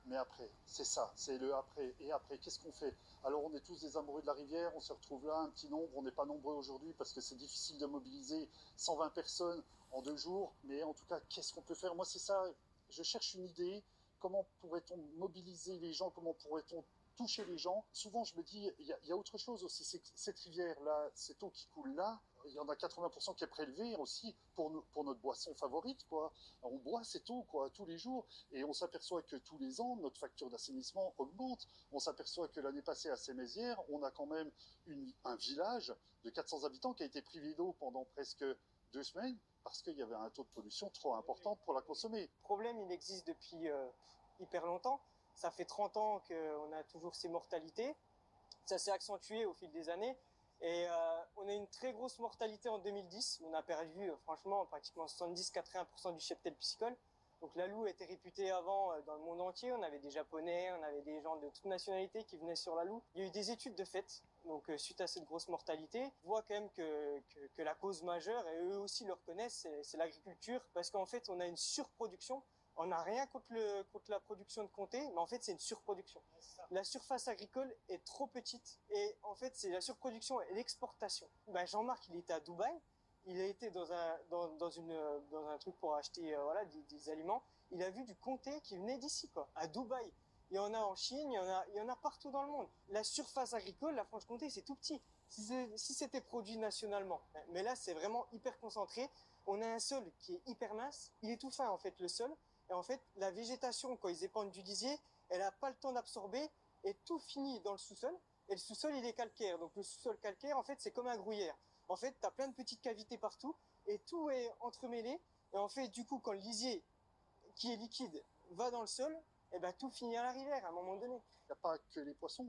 mais après, c'est ça, c'est le après. Et après, qu'est-ce qu'on fait? Alors, on est tous des amoureux de la rivière, on se retrouve là, un petit nombre, on n'est pas nombreux aujourd'hui parce que c'est difficile de mobiliser 120 personnes en 2 jours, mais en tout cas, qu'est-ce qu'on peut faire? Moi, c'est ça, je cherche une idée, comment pourrait-on mobiliser les gens, comment pourrait-on toucher les gens? Souvent, je me dis, il y a autre chose aussi, c'est que cette rivière-là, cette eau qui coule là, il y en a 80% qui est prélevée aussi pour notre boisson favorite, quoi. On boit cette eau, quoi, tous les jours, et on s'aperçoit que tous les ans, notre facture d'assainissement augmente. On s'aperçoit que l'année passée, à Sémézières, on a quand même un village de 400 habitants qui a été privé d'eau pendant presque 2 semaines parce qu'il y avait un taux de pollution trop important pour la consommer. Le problème, il existe depuis hyper longtemps. Ça fait 30 ans qu'on a toujours ces mortalités. Ça s'est accentué au fil des années. Et on a une très grosse mortalité en 2010. On a perdu, franchement, pratiquement 70-80% du cheptel piscicole. Donc la Loue était réputée avant dans le monde entier. On avait des Japonais, on avait des gens de toute nationalité qui venaient sur la Loue. Il y a eu des études de fait. Donc suite à cette grosse mortalité, on voit quand même que la cause majeure, et eux aussi le reconnaissent, c'est l'agriculture. Parce qu'en fait, on a une surproduction. On n'a rien contre la production de comté, mais en fait, c'est une surproduction. La surface agricole est trop petite et en fait, c'est la surproduction et l'exportation. Ben, Jean-Marc, il était à Dubaï, il a été dans un truc pour acheter voilà, des aliments. Il a vu du comté qui venait d'ici, quoi, à Dubaï. Il y en a en Chine, il y en a partout dans le monde. La surface agricole, la Franche-Comté, c'est tout petit. Si c'était produit nationalement. Mais là, c'est vraiment hyper concentré. On a un sol qui est hyper mince. Il est tout fin, en fait, le sol. Et en fait, la végétation, quand ils épandent du lisier, elle n'a pas le temps d'absorber et tout finit dans le sous-sol. Et le sous-sol, il est calcaire. Donc le sous-sol calcaire, en fait, c'est comme un gruyère. En fait, tu as plein de petites cavités partout et tout est entremêlé. Et en fait, du coup, quand le lisier, qui est liquide, va dans le sol, et ben tout finit à la rivière à un moment donné. Il n'y a pas que les poissons.